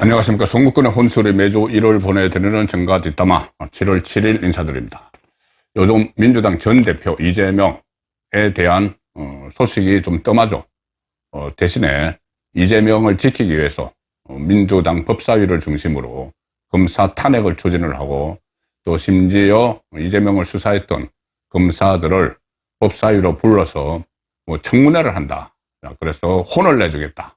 안녕하십니까. 송국근의 혼술이 매주 1월 보내드리는 정가 뒷담화 7월 7일 인사드립니다. 요즘 민주당 전 대표 이재명에 대한 소식이 좀 뜸하죠. 대신에 이재명을 지키기 위해서 민주당 법사위를 중심으로 검사 탄핵을 추진을 하고, 또 심지어 이재명을 수사했던 검사들을 법사위로 불러서 청문회를 한다. 그래서 혼을 내주겠다.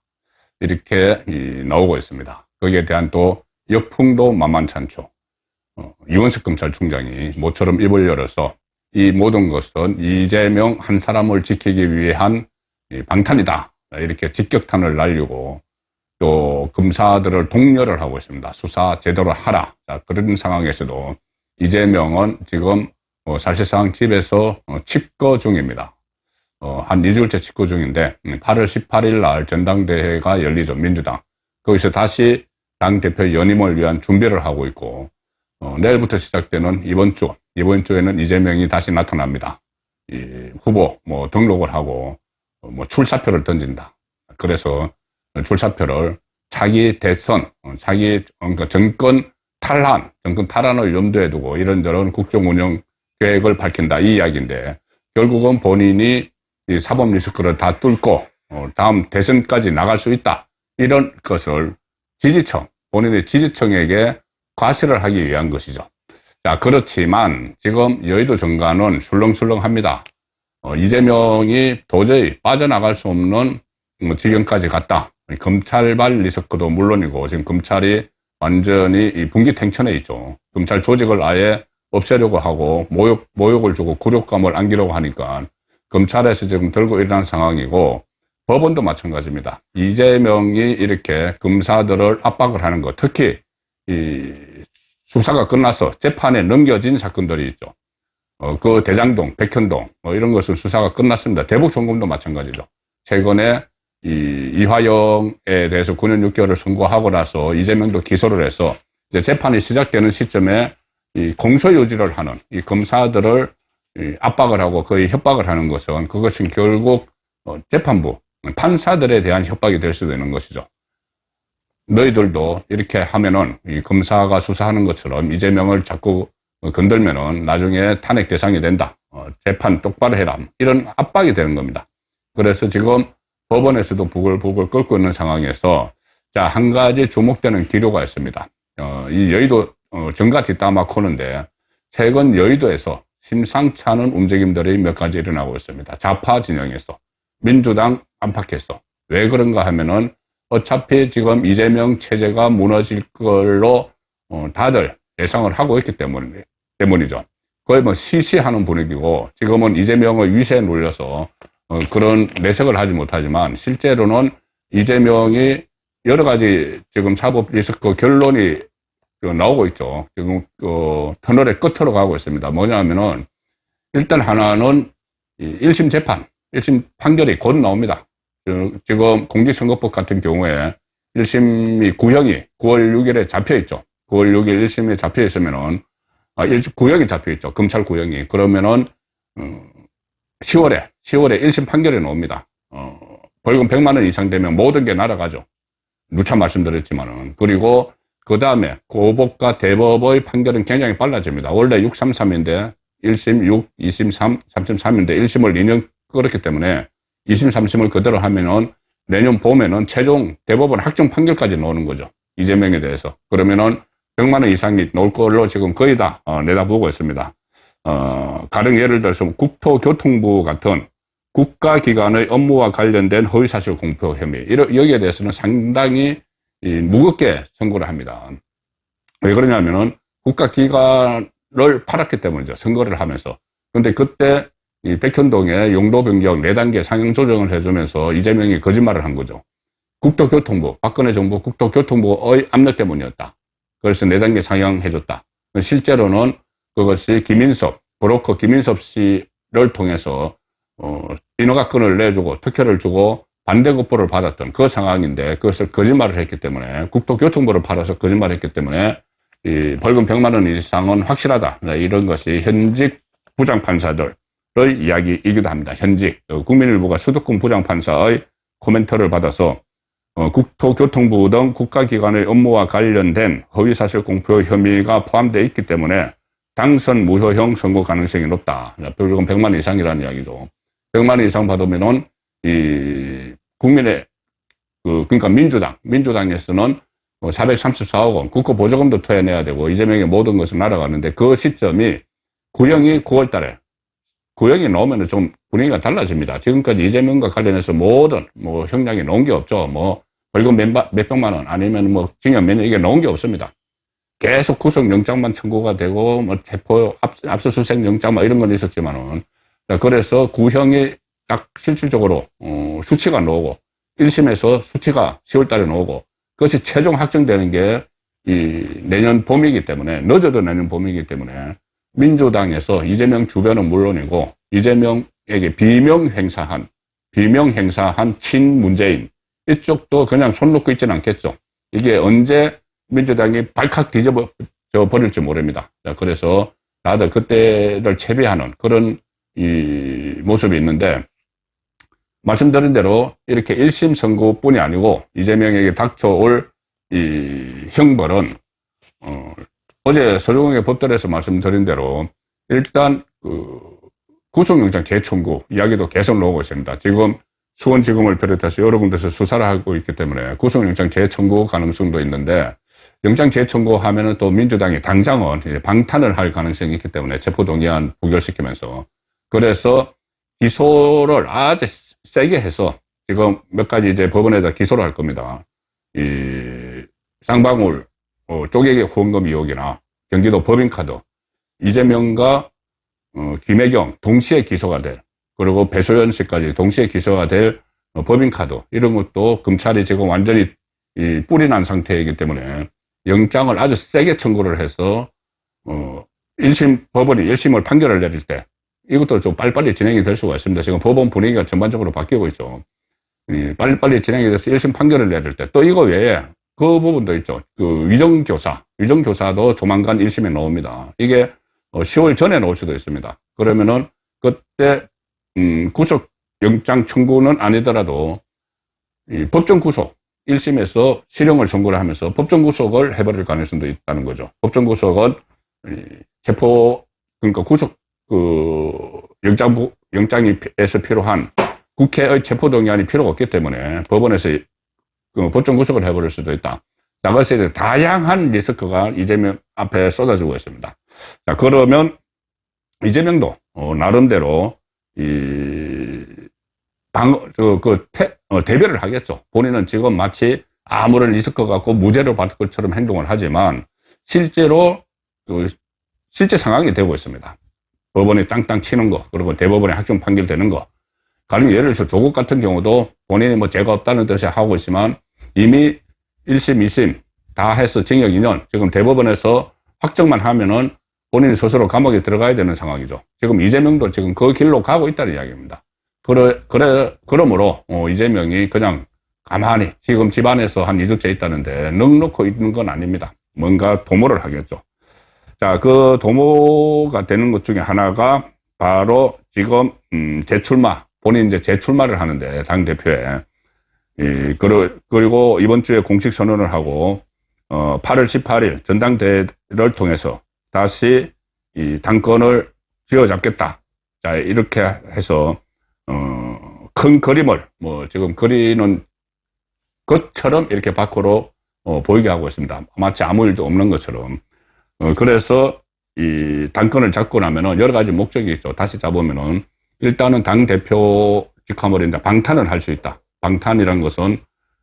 이렇게 나오고 있습니다. 거기에 대한 또 역풍도 만만찮죠. 이원석 검찰총장이 모처럼 입을 열어서 이 모든 것은 이재명 한 사람을 지키기 위한 방탄이다, 이렇게 직격탄을 날리고 또 검사들을 독려를 하고 있습니다. 수사 제대로 하라. 그런 상황에서도 이재명은 지금 사실상 집에서 칩거 중입니다. 한 2주일째 집거 중인데 8월 18일 날 전당대회가 열리죠. 민주당. 거기서 다시 당대표 연임을 위한 준비를 하고 있고, 내일부터 시작되는 이번 주에는 이재명이 다시 나타납니다. 후보 등록을 하고 출사표를 던진다. 그래서 출사표를 자기 대선, 그러니까 정권 탈환을 염두에 두고 이런저런 국정 운영 계획을 밝힌다, 이 이야기인데, 결국은 본인이 이 사법 리스크를 다 뚫고 다음 대선까지 나갈 수 있다, 이런 것을 본인의 지지층에게 과시를 하기 위한 것이죠. 자, 그렇지만 지금 여의도 정가는 술렁술렁합니다. 이재명이 도저히 빠져나갈 수 없는 지경까지 갔다. 검찰발 리스크도 물론이고, 지금 검찰이 완전히 이 분기탱천에 있죠. 검찰 조직을 아예 없애려고 하고 모욕을 주고 굴욕감을 안기려고 하니까 검찰에서 지금 들고 일어난 상황이고, 법원도 마찬가지입니다. 이재명이 이렇게 검사들을 압박을 하는 것, 특히 이 수사가 끝나서 재판에 넘겨진 사건들이 있죠. 그 대장동, 백현동 이런 것은 수사가 끝났습니다. 대북송금도 마찬가지죠. 최근에 이화영에 대해서 9년 6개월을 선고하고 나서 이재명도 기소를 해서 이제 재판이 시작되는 시점에 이 공소유지를 하는 이 검사들을 압박을 하고 거의 협박을 하는 것은, 그것은 결국 재판부, 판사들에 대한 협박이 될 수도 있는 것이죠. 너희들도 이렇게 하면은 이 검사가 수사하는 것처럼 이재명을 자꾸 건들면은 나중에 탄핵 대상이 된다. 재판 똑바로 해라. 이런 압박이 되는 겁니다. 그래서 지금 법원에서도 부글부글 끓고 있는 상황에서, 자, 한 가지 주목되는 기류가 있습니다. 이 여의도 정가 뒷담화 코너인데, 최근 여의도에서 심상치 않은 움직임들이 몇 가지 일어나고 있습니다. 좌파 진영에서, 민주당 안팎에서. 왜 그런가 하면은 어차피 지금 이재명 체제가 무너질 걸로 다들 예상을 하고 있기 때문이죠. 거의 시시하는 분위기고, 지금은 이재명의 위세에 놀려서 그런 내색을 하지 못하지만, 실제로는 이재명이 여러 가지 지금 사법 리스크 결론이 나오고 있죠. 지금 터널의 끝으로 가고 있습니다. 뭐냐면은, 일단 하나는 1심 판결이 곧 나옵니다. 지금 공직선거법 같은 경우에 1심이 구형이 9월 6일에 잡혀 있죠. 9월 6일 1심에 잡혀 있으면은, 구형이 잡혀 있죠. 검찰 구형이. 그러면은 10월에 1심 판결이 나옵니다. 벌금 100만 원 이상 되면 모든 게 날아가죠. 누차 말씀드렸지만은. 그리고 그 다음에 고법과 대법의 판결은 굉장히 빨라집니다. 원래 633인데 1심 6, 2심 3, 3.3인데 1심을 2년 끌었기 때문에 2심, 3심을 그대로 하면은 내년 봄에는 최종 대법원 확정 판결까지 나오는 거죠. 이재명에 대해서. 그러면은 100만 원 이상이 나올 걸로 지금 거의 다 내다보고 있습니다. 가령 예를 들어서 국토교통부 같은 국가기관의 업무와 관련된 허위사실 공표 혐의, 여기에 대해서는 상당히 무겁게 선고를 합니다. 왜 그러냐면은 국가기관을 팔았기 때문이죠. 선거를 하면서. 근데 그때 이 백현동에 용도 변경 4단계 상향 조정을 해주면서 이재명이 거짓말을 한 거죠. 국토교통부, 박근혜 정부 국토교통부의 압력 때문이었다. 그래서 4단계 상향해줬다. 실제로는 그것이 브로커 김인섭 씨를 통해서 인허가권을 내주고 특혜를 주고 반대급부를 받았던 그 상황인데, 그것을 거짓말을 했기 때문에, 국토교통부를 팔아서 거짓말을 했기 때문에 이 벌금 100만 원 이상은 확실하다. 이런 것이 현직 부장판사들의 이야기이기도 합니다. 현직 국민일보가 수도권 부장판사의 코멘트를 받아서 국토교통부 등 국가기관의 업무와 관련된 허위사실 공표 혐의가 포함되어 있기 때문에 당선 무효형 선고 가능성이 높다. 벌금 100만 이상이라는 이야기죠. 100만 이상 받으면은 국민의 그러니까 민주당에서는 434억 원 국고보조금도 토해내야 되고 이재명의 모든 것은 날아가는데 그 시점이 구형이 9월 달에 구형이 나오면 좀 분위기가 달라집니다. 지금까지 이재명과 관련해서 모든 형량이 나온 게 없죠. 벌금 몇백만 원 아니면 징역 몇 년 이게 나온 게 없습니다. 계속 구속영장만 청구가 되고 체포 압수수색 영장 이런 건 있었지만은 그래서 구형이 딱 실질적으로 수치가 나오고 1심에서 수치가 10월 달에 나오고 그것이 최종 확정되는 게 내년 봄이기 때문에 늦어도 내년 봄이기 때문에 민주당에서 이재명 주변은 물론이고 이재명에게 비명 행사한 친문재인 이쪽도 그냥 손 놓고 있지는 않겠죠. 이게 언제 민주당이 발칵 뒤집어 버릴지 모릅니다. 그래서 다들 그때를 채비하는 그런 모습이 있는데 말씀드린 대로 이렇게 1심 선고뿐이 아니고 이재명에게 닥쳐올 형벌은 어제 서울중앙의 법들에서 말씀드린 대로 일단 구속영장 재청구 이야기도 계속 나오고 있습니다. 지금 수원지검을 비롯해서 여러 군데서 수사를 하고 있기 때문에 구속영장 재청구 가능성도 있는데 영장 재청구하면은 또 민주당이 당장은 방탄을 할 가능성이 있기 때문에 체포동의안 부결시키면서 그래서 기소를 아주 세게 해서 지금 몇 가지 이제 법원에다 기소를 할 겁니다. 쌍방울 쪼개기 후원금 의혹이나 경기도 법인카드 이재명과 김혜경 동시에 기소가 될 그리고 배소연 씨까지 동시에 기소가 될 법인카드 이런 것도 검찰이 지금 완전히 뿔이 난 상태이기 때문에 영장을 아주 세게 청구를 해서 법원이 1심을 판결을 내릴 때 이것도 좀 빨리빨리 진행이 될 수가 있습니다. 지금 법원 분위기가 전반적으로 바뀌고 있죠. 빨리빨리 진행이 돼서 1심 판결을 내릴 때 또 이거 외에 그 부분도 있죠. 위정교사도 조만간 1심에 나옵니다. 이게 10월 전에 나올 수도 있습니다. 그러면은 그때 구속영장 청구는 아니더라도 법정 구속 1심에서 실형을 선고를 하면서 법정 구속을 해버릴 가능성도 있다는 거죠. 법정 구속은 그러니까 구속 영장에서 필요한 국회의 체포동의안이 필요가 없기 때문에 법원에서 법정 구속을 해버릴 수도 있다. 자, 그래서 이제 다양한 리스크가 이재명 앞에 쏟아지고 있습니다. 자, 그러면 이재명도 나름대로 대별을 하겠죠. 본인은 지금 마치 아무런 리스크가 없고 무죄를 받을 것처럼 행동을 하지만 실제로 실제 상황이 되고 있습니다. 법원이 땅땅 치는 거, 그리고 대법원에 확정 판결되는 거. 가령 예를 들어서 조국 같은 경우도 본인이 죄가 없다는 뜻이 하고 있지만 이미 1심, 2심 다 해서 징역 2년, 지금 대법원에서 확정만 하면은 본인이 스스로 감옥에 들어가야 되는 상황이죠. 지금 이재명도 지금 그 길로 가고 있다는 이야기입니다. 그러므로 이재명이 그냥 가만히 지금 집안에서 한 2주째 있다는데 넉넉히 있는 건 아닙니다. 뭔가 도모를 하겠죠. 자, 그 도모가 되는 것 중에 하나가 바로 지금 본인 이제 재출마를 하는데 당대표에 그리고 이번 주에 공식 선언을 하고 8월 18일 전당대회를 통해서 다시 당권을 쥐어잡겠다. 자, 이렇게 해서 큰 그림을 지금 그리는 것처럼 이렇게 밖으로 보이게 하고 있습니다. 마치 아무 일도 없는 것처럼. 그래서 이 당권을 잡고 나면은 여러 가지 목적이 있죠. 다시 잡으면은 일단은 당대표 직함을 이제 방탄을 할 수 있다. 방탄이란 것은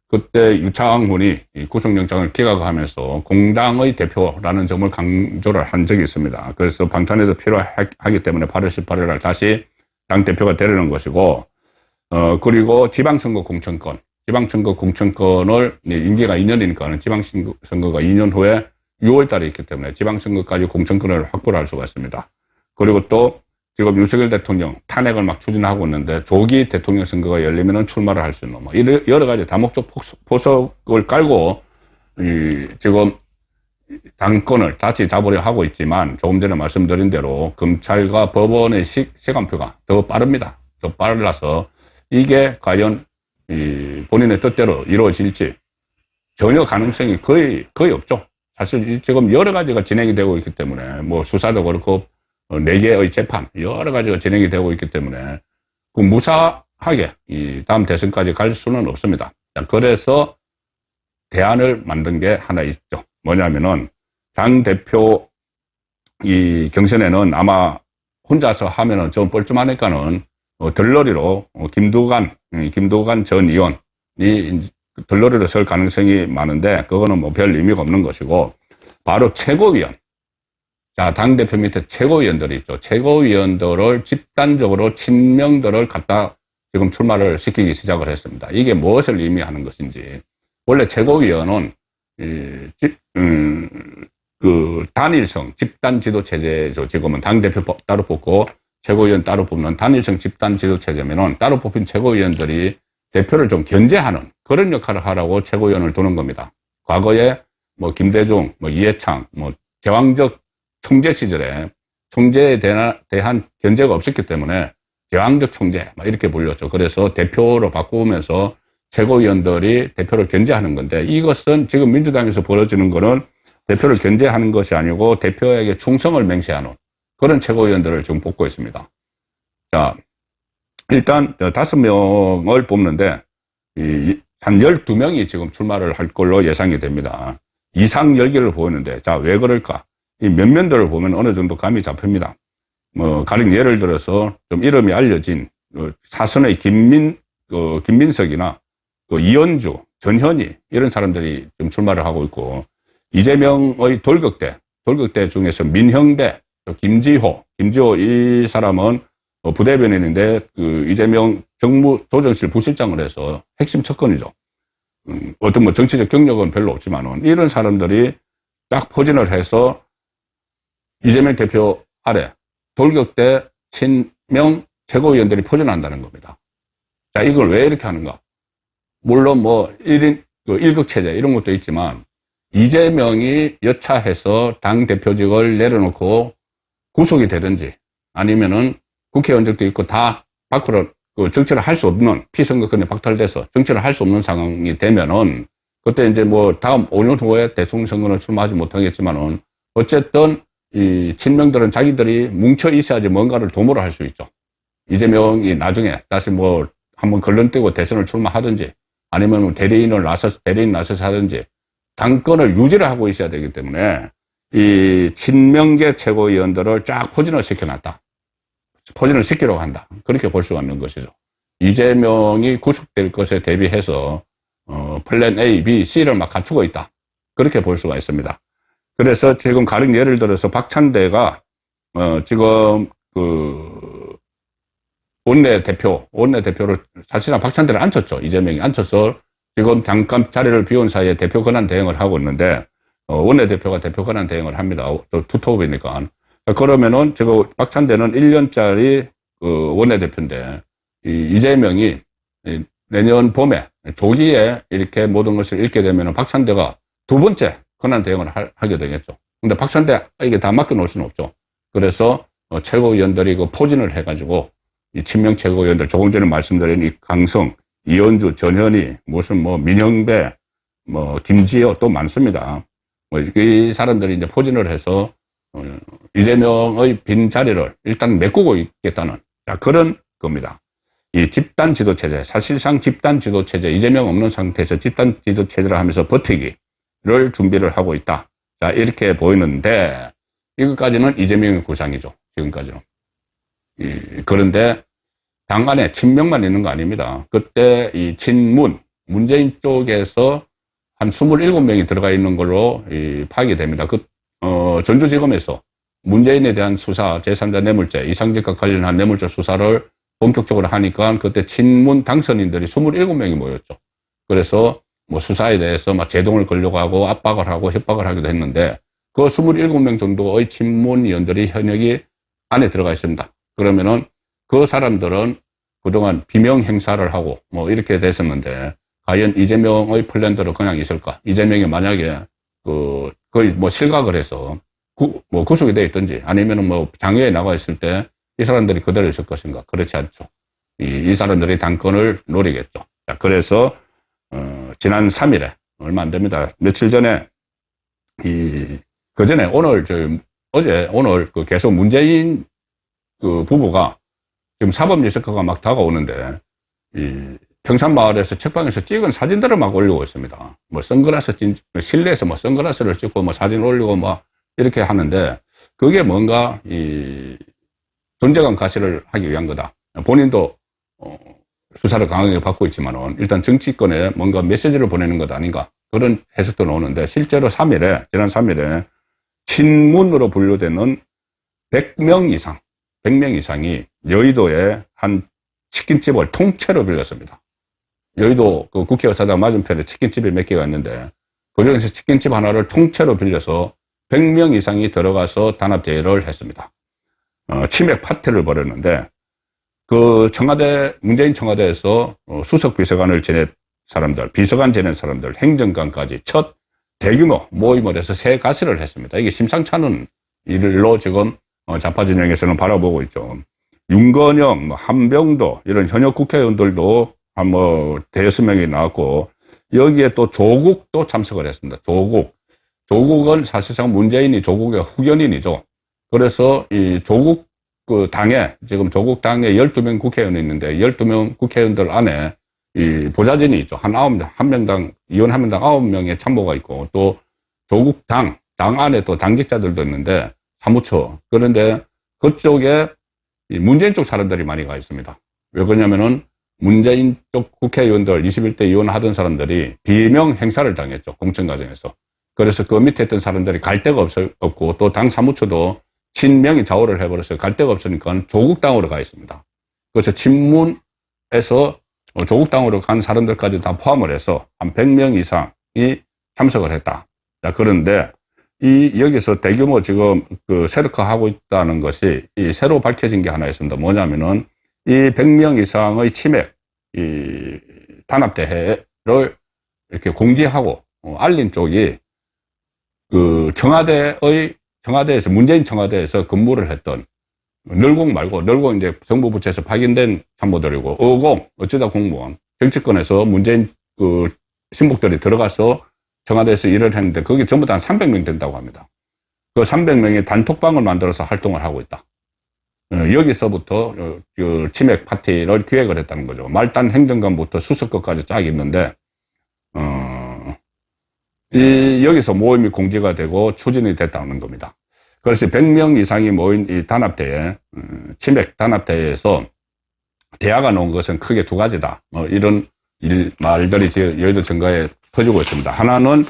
그때 유창훈이 구속영장을 기각하면서 공당의 대표라는 점을 강조를 한 적이 있습니다. 그래서 방탄에도 필요하기 때문에 8월 18일 날 다시 당대표가 되려는 것이고, 그리고 지방선거 공천권을 임기가 2년이니까 지방선거가 2년 후에 6월 달에 있기 때문에 지방선거까지 공천권을 확보를 할 수가 있습니다. 그리고 또 지금 윤석열 대통령 탄핵을 막 추진하고 있는데 조기 대통령 선거가 열리면은 출마를 할 수 있는 여러 가지 다목적 포석을 깔고 지금 당권을 다시 잡으려 하고 있지만 조금 전에 말씀드린 대로 검찰과 법원의 시간표가 더 빠릅니다. 더 빨라서 이게 과연 본인의 뜻대로 이루어질지 전혀 가능성이 거의 없죠. 사실 지금 여러 가지가 진행이 되고 있기 때문에, 뭐 수사도 그렇고, 4개의 재판, 여러 가지가 진행이 되고 있기 때문에, 그 무사하게 이 다음 대선까지 갈 수는 없습니다. 자, 그래서 대안을 만든 게 하나 있죠. 뭐냐면은, 당대표 이 경선에는 아마 혼자서 하면은 좀 뻘쭘하니까는, 들러리로, 김두관 전 의원이 들러리로 설 가능성이 많은데, 그거는 뭐 별 의미가 없는 것이고, 바로 최고위원. 자, 당대표 밑에 최고위원들이 있죠. 최고위원들을 집단적으로 친명들을 갖다 지금 출마를 시키기 시작을 했습니다. 이게 무엇을 의미하는 것인지. 원래 최고위원은, 단일성, 집단 지도 체제죠. 지금은 당대표 따로 뽑고, 최고위원 따로 뽑는 단일성 집단 지도 체제면은 따로 뽑힌 최고위원들이 대표를 좀 견제하는 그런 역할을 하라고 최고위원을 두는 겁니다. 과거에 뭐 김대중, 뭐 이해창, 뭐 제왕적 총재 시절에 총재에 대한 견제가 없었기 때문에 제왕적 총재 이렇게 불렸죠. 그래서 대표로 바꾸면서 최고위원들이 대표를 견제하는 건데, 이것은 지금 민주당에서 벌어지는 거는 대표를 견제하는 것이 아니고 대표에게 충성을 맹세하는 그런 최고위원들을 지금 뽑고 있습니다. 자, 일단 5명을 뽑는데 한 12명이 지금 출마를 할 걸로 예상이 됩니다. 이상 열기를 보이는데, 자, 왜 그럴까? 이 면면들을 보면 어느 정도 감이 잡힙니다. 뭐 가령 예를 들어서 좀 이름이 알려진 사선의 김민석이나 이현주, 전현희 이런 사람들이 좀 출마를 하고 있고, 이재명의 돌격대 중에서 민형배, 김지호 이 사람은 부대변인인데 이재명 정무조정실 부실장을 해서 핵심 척건이죠. 어떤 뭐 정치적 경력은 별로 없지만은 이런 사람들이 딱 포진을 해서 이재명 대표 아래 돌격대 친명 최고위원들이 포진한다는 겁니다. 자, 이걸 왜 이렇게 하는가? 물론 뭐 1급 체제 이런 것도 있지만, 이재명이 여차해서 당대표직을 내려놓고 구속이 되든지 아니면은 국회의원직도 있고 다 밖으로 정치를 할 수 없는, 피선거권이 박탈돼서 정치를 할 수 없는 상황이 되면은, 그때 이제 뭐 다음 5년 후에 대통령 선거는 출마하지 못하겠지만은 어쨌든 이 친명들은 자기들이 뭉쳐 있어야지 뭔가를 도모를 할 수 있죠. 이재명이 나중에 다시 뭐 한번 걸른떼고 대선을 출마하든지 아니면 대리인 나서서 하든지 당권을 유지를 하고 있어야 되기 때문에 이 친명계 최고위원들을 쫙 포진을 시켜놨다. 포진을 시키려고 한다. 그렇게 볼 수가 있는 것이죠. 이재명이 구속될 것에 대비해서 플랜 A, B, C를 막 갖추고 있다. 그렇게 볼 수가 있습니다. 그래서 지금 가령 예를 들어서 박찬대가 지금 원내대표를 사실상 박찬대를 앉혔죠. 이재명이 앉혀서 지금 잠깐 자리를 비운 사이에 대표 권한 대행을 하고 있는데, 원내대표가 대표 권한 대행을 합니다. 또 투톱이니까. 그러면은 지금 박찬대는 1년짜리 원내대표인데, 이재명이 내년 봄에 조기에 이렇게 모든 것을 잃게 되면은 박찬대가 2번째 권한 대행을 하게 되겠죠. 근데 박찬대 이게 다 맡겨놓을 수는 없죠. 그래서 최고위원들이 포진을 해가지고 이 친명 최고위원들, 조금 전에 말씀드린 이 강성, 이현주, 전현희, 무슨 뭐 민형배, 뭐 김지호 또 많습니다. 뭐 이 사람들이 이제 포진을 해서 이재명의 빈 자리를 일단 메꾸고 있겠다는, 자, 그런 겁니다. 이 집단 지도 체제, 사실상 집단 지도 체제, 이재명 없는 상태에서 집단 지도 체제를 하면서 버티기를 준비를 하고 있다. 자, 이렇게 보이는데, 이것까지는 이재명의 구상이죠. 지금까지는. 그런데 당 안에 친명만 있는 거 아닙니다. 그때 이 문재인 쪽에서 한 27명이 들어가 있는 걸로 파악이 됩니다. 전주지검에서 문재인에 대한 수사, 제3자 뇌물죄, 이상직과 관련한 뇌물죄 수사를 본격적으로 하니까 그때 친문 당선인들이 27명이 모였죠. 그래서 뭐 수사에 대해서 막 제동을 걸려고 하고 압박을 하고 협박을 하기도 했는데, 그 27명 정도의 친문 의원들이 현역이 안에 들어가 있습니다. 그러면은 그 사람들은 그동안 비명 행사를 하고 뭐 이렇게 됐었는데, 과연 이재명의 플랜대로 그냥 있을까? 이재명이 만약에 거의 뭐 실각을 해서 뭐 구속이 돼 있든지 아니면은 뭐 장외에 나가 있을 때 이 사람들이 그대로 있을 것인가? 그렇지 않죠. 이 사람들이 당권을 노리겠죠. 자, 그래서 지난 3일에 얼마 안 됩니다. 며칠 전에 그 전에 오늘 계속 문재인 그 부부가 지금 사법리스크가 막 다가오는데 평산마을에서 책방에서 찍은 사진들을 막 올리고 있습니다. 뭐 선글라스 실내에서 뭐 선글라스를 찍고 뭐 사진 올리고 막 이렇게 하는데 그게 뭔가 존재감 가시를 하기 위한 거다. 본인도 수사를 강하게 받고 있지만은 일단 정치권에 뭔가 메시지를 보내는 것 아닌가 그런 해석도 나오는데 실제로 지난 3일에 친문으로 분류되는 100명 이상이 여의도의 한 치킨집을 통째로 빌렸습니다. 여의도 그 국회의사당 맞은편에 치킨집이 몇 개가 있는데 그중에서 치킨집 하나를 통째로 빌려서 100명 이상이 들어가서 단합대회를 했습니다. 치맥 파티를 벌였는데 그 문재인 청와대에서 수석 비서관을 지낸 사람들, 비서관 지낸 사람들, 행정관까지 첫 대규모 모임을 해서 새 가시를 했습니다. 이게 심상치 않은 일로 지금 좌파 진영에서는 바라보고 있죠. 윤건영, 한병도 이런 현역 국회의원들도 한 대여섯 명이 나왔고 여기에 또 조국도 참석을 했습니다. 조국은 사실상 문재인이 조국의 후견인이죠. 그래서 이 조국 지금 조국 당에 12명 국회의원이 있는데 12명 국회의원들 안에 이 보좌진이 있죠. 의원 한 명당 9명의 참모가 있고 또 조국 당 안에 또 당직자들도 있는데 사무처. 그런데 그쪽에 문재인 쪽 사람들이 많이 가 있습니다. 왜 그러냐면은 문재인 쪽 국회의원들 21대 의원 하던 사람들이 비명 행사를 당했죠. 공천 과정에서. 그래서 그 밑에 있던 사람들이 갈 데가 없고 또 당 사무처도 친명이 좌우를 해버렸어요. 갈 데가 없으니까 조국 당으로 가 있습니다. 그래서 친문에서 조국 당으로 간 사람들까지 다 포함을 해서 한 100명 이상이 참석을 했다. 자, 그런데 여기서 대규모 지금 세력화하고 있다는 것이 새로 밝혀진 게 하나 있습니다. 뭐냐면은 이 100명 이상의 치맥, 단합대회를 이렇게 공지하고 알린 쪽이 문재인 청와대에서 근무를 했던 널공 이제 정부 부처에서 파견된 참모들이고 어쩌다 공무원, 정치권에서 문재인 신복들이 들어가서 청와대에서 일을 했는데 그게 전부 다 한 300명 된다고 합니다. 그 300명이 단톡방을 만들어서 활동을 하고 있다. 여기서부터 치맥 파티를 기획을 했다는 거죠. 말단 행정관부터 수석급까지 쫙 있는데 여기서 모임이 공지가 되고 추진이 됐다는 겁니다. 그래서 100명 이상이 모인 이 단합대회, 치맥 단합대회에서 대화가 나온 것은 크게 두 가지다. 이런 말들이 지금 여의도 정가에 퍼지고 있습니다. 하나는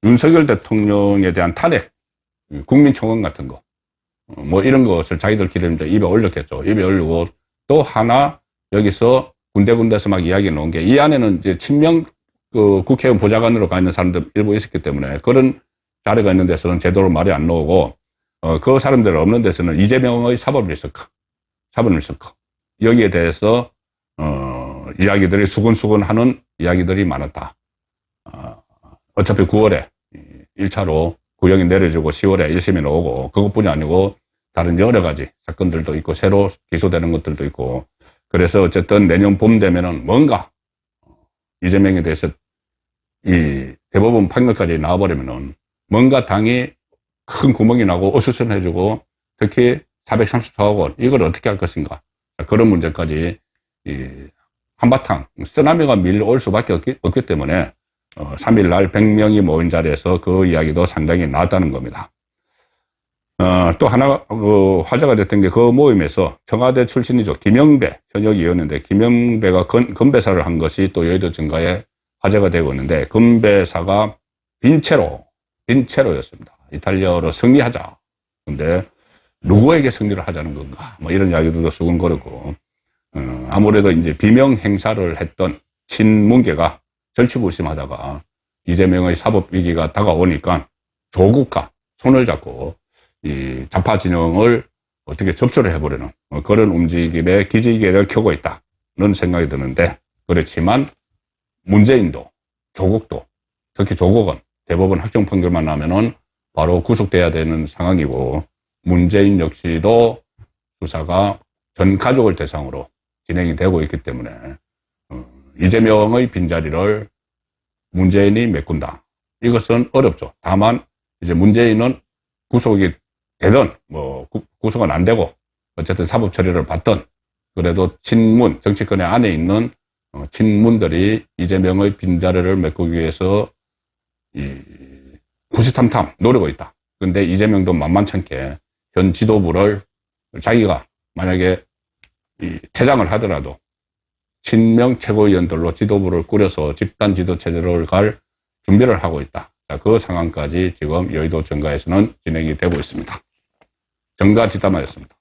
윤석열 대통령에 대한 탄핵, 국민청원 같은 거, 이런 것을 자기들끼리 이제 입에 올렸겠죠. 입에 올리고 또 하나 여기서 군데군데서 막 이야기 나온 게 이 안에는 이제 친명 국회의원 보좌관으로 가 있는 사람들 일부 있었기 때문에 그런 자리가 있는 데서는 제대로 말이 안 나오고 그 사람들 없는 데서는 이재명의 사법 리스크 여기에 대해서 이야기들이 수근수근 하는 이야기들이 많았다. 어차피 9월에 1차로 구형이 내려지고 10월에 1심이 나오고 그것뿐이 아니고 다른 여러 가지 사건들도 있고 새로 기소되는 것들도 있고 그래서 어쨌든 내년 봄 되면은 뭔가 이재명에 대해서 이 대법원 판결까지 나와버리면은 뭔가 당이 큰 구멍이 나고 어수선해지고 특히 434억 원 이걸 어떻게 할 것인가 그런 문제까지 한바탕 쓰나미가 밀려올 수밖에 없기 때문에 3일 날 100명이 모인 자리에서 그 이야기도 상당히 나왔다는 겁니다. 또 하나 화제가 됐던 게 그 모임에서 청와대 출신이죠. 김영배 현역이 었는데 김영배가 건배사를 한 것이 또 여의도 정가에 화제가 되고 있는데 건배사가 빈체로였습니다. 이탈리아어로 승리하자. 근데 누구에게 승리를 하자는 건가? 이런 이야기들도 수근거리고 아무래도 이제 비명 행사를 했던 친문계가 절치부심하다가 이재명의 사법 위기가 다가오니까 조국과 손을 잡고 이 좌파 진영을 어떻게 접수를 해버리는 그런 움직임에 기지개를 켜고 있다는 생각이 드는데 그렇지만 문재인도 조국도 특히 조국은 대법원 확정 판결만 나면은 바로 구속돼야 되는 상황이고 문재인 역시도 수사가 전 가족을 대상으로 진행이 되고 있기 때문에 이재명의 빈자리를 문재인이 메꾼다. 이것은 어렵죠. 다만 이제 문재인은 구속이 되든 뭐 구속은 안 되고 어쨌든 사법 처리를 받든 그래도 친문, 정치권의 안에 있는 친문들이 이재명의 빈자리를 메꾸기 위해서 구시탐탐 노리고 있다. 근데 이재명도 만만찮게 현 지도부를 자기가 만약에 퇴장을 하더라도 친명 최고위원들로 지도부를 꾸려서 집단 지도 체제를 갈 준비를 하고 있다. 자, 그 상황까지 지금 여의도 정가에서는 진행이 되고 있습니다. 정가 뒷담화였습니다.